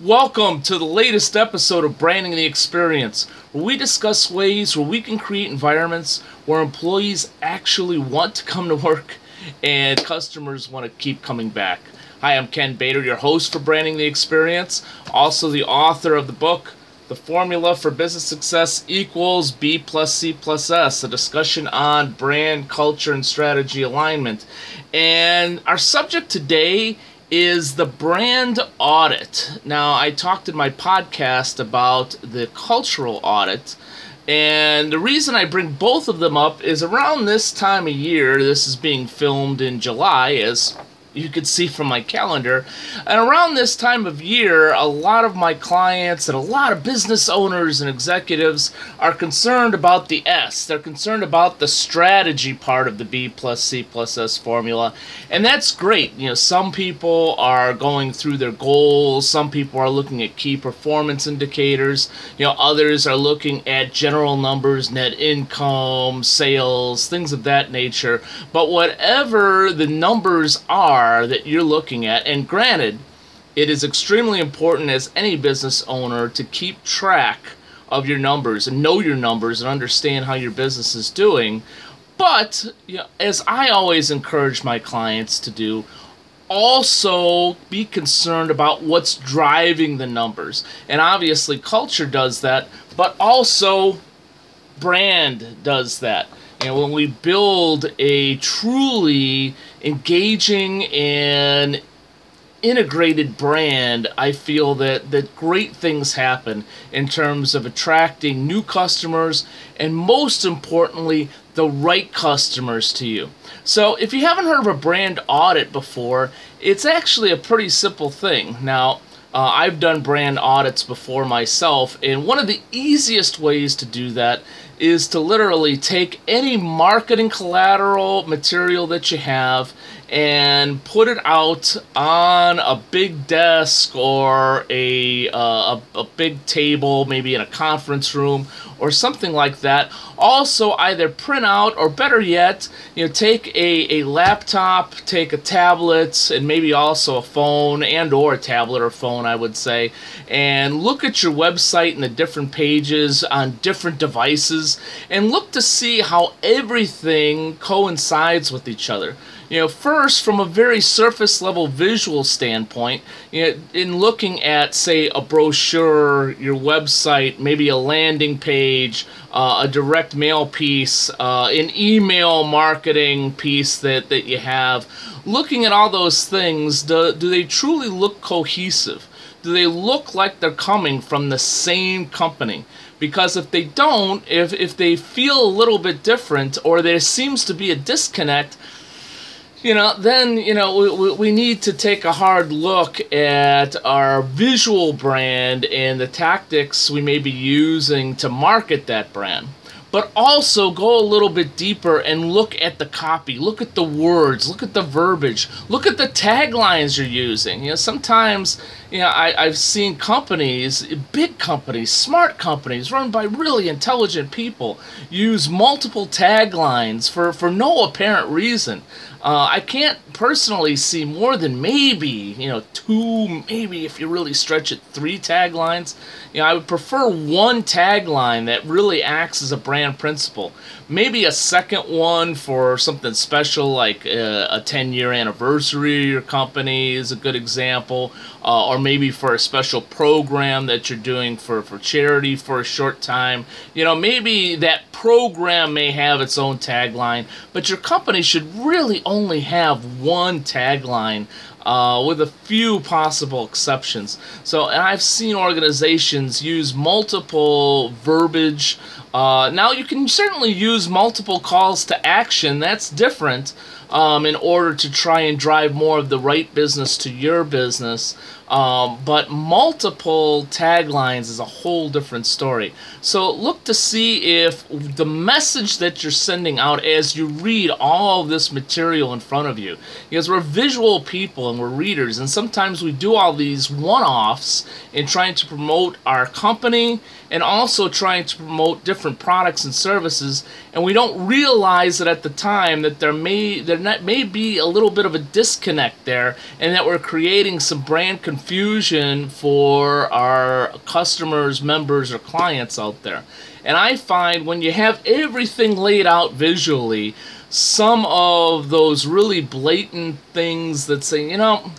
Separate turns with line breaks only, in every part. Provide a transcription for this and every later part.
Welcome to the latest episode of Branding the Experience, where we discuss ways where we can create environments where employees actually want to come to work and customers want to keep coming back. Hi, I'm Ken Bader, your host for Branding the Experience, also the author of the book, The Formula for Business Success Equals B plus C plus S, a discussion on brand, culture, and strategy alignment. And our subject today is the brand audit. Now, I talked in my podcast about the cultural audit, and the reason I bring both of them up is around this time of year. This is being filmed in July, as you can see from my calendar, and around this time of year, a lot of my clients and a lot of business owners and executives are concerned about the S. They're concerned about the strategy part of the B plus C plus S formula, and that's great. You know, some people are going through their goals, some people are looking at key performance indicators, others are looking at general numbers, net income, sales, things of that nature. But whatever the numbers are that you're looking at, and granted, it is extremely important as any business owner to keep track of your numbers and know your numbers and understand how your business is doing. But as I always encourage my clients to do, also be concerned about what's driving the numbers. And obviously culture does that, but also brand does that. When we build a truly engaging and integrated brand, I feel that great things happen in terms of attracting new customers and, most importantly, the right customers to you. So if you haven't heard of a brand audit before, it's actually a pretty simple thing. Now, I've done brand audits before myself, and one of the easiest ways to do that is to literally take any marketing collateral material that you have and put it out on a big desk or a big table, maybe in a conference room or something like that. Also, either print out, or better yet, take a laptop, take a tablet, and maybe also a phone and or a tablet or phone, I would say, and look at your website and the different pages on different devices and look to see how everything coincides with each other. First, from a very surface level visual standpoint, in looking at, say, a brochure, your website, maybe a landing page, a direct mail piece, an email marketing piece that you have, looking at all those things, do they truly look cohesive? Do they look like they're coming from the same company? Because if they don't, if they feel a little bit different, or there seems to be a disconnect, then we need to take a hard look at our visual brand and the tactics we may be using to market that brand. But also go a little bit deeper and look at the copy, look at the words, look at the verbiage, look at the taglines you're using. Sometimes, I've seen companies, big companies, smart companies, run by really intelligent people, use multiple taglines for no apparent reason. I can't personally see more than maybe, two, maybe if you really stretch it, 3 taglines. I would prefer one tagline that really acts as a brand principle. Maybe a second one for something special like a 10-year anniversary of your company is a good example, or maybe for a special program that you're doing for charity for a short time. Maybe that program may have its own tagline, but your company should really only have one tagline, with a few possible exceptions. So, and I've seen organizations use multiple verbiage. Now, you can certainly use multiple calls to action. That's different, in order to try and drive more of the right business to your business. But multiple taglines is a whole different story. So look to see if the message that you're sending out as you read all of this material in front of you, because we're visual people and we're readers, and sometimes we do all these one-offs in trying to promote our company and also trying to promote different products and services, and we don't realize it at the time that there may be a little bit of a disconnect there, and that we're creating some brand confusion for our customers, members, or clients out there. And I find when you have everything laid out visually, some of those really blatant things that say, you know,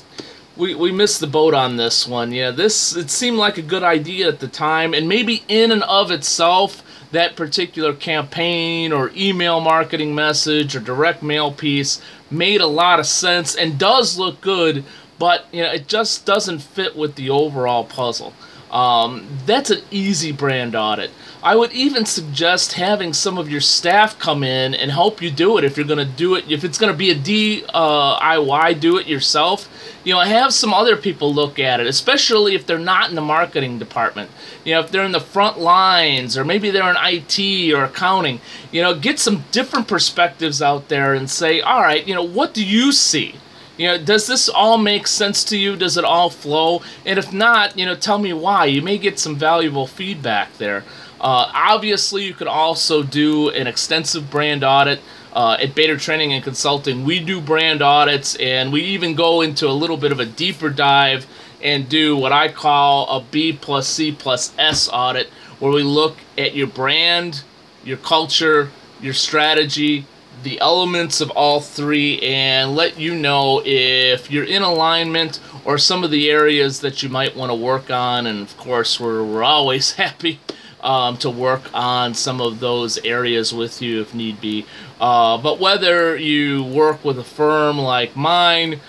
we missed the boat on this one. Yeah, it seemed like a good idea at the time, and maybe in and of itself, that particular campaign or email marketing message or direct mail piece made a lot of sense and does look good, but you know, it just doesn't fit with the overall puzzle. That's an easy brand audit. I would even suggest having some of your staff come in and help you do it if you're going to do it. If it's going to be a DIY, do it yourself. You know, have some other people look at it, especially if they're not in the marketing department. You know, if they're in the front lines, or maybe they're in IT or accounting. You know, get some different perspectives out there and say, all right, you know, what do you see? You know, does this all make sense to you? Does it all flow? And if not, you know, tell me why. You may get some valuable feedback there. Obviously, you could also do an extensive brand audit. At Bader Training and Consulting, we do brand audits, and we even go into a little bit of a deeper dive and do what I call a B+C+S audit, where we look at your brand, your culture, your strategy, the elements of all three, and let you know if you're in alignment or some of the areas that you might want to work on. And of course, we're always happy to work on some of those areas with you if need be. But whether you work with a firm like mine,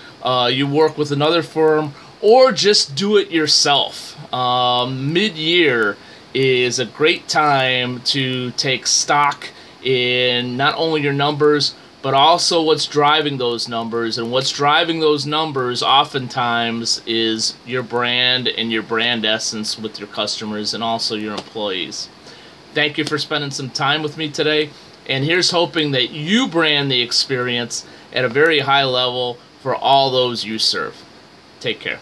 you work with another firm, or just do it yourself, mid-year is a great time to take stock in not only your numbers, but also what's driving those numbers. And what's driving those numbers oftentimes is your brand and your brand essence with your customers and also your employees. Thank you for spending some time with me today. And here's hoping that you brand the experience at a very high level for all those you serve. Take care.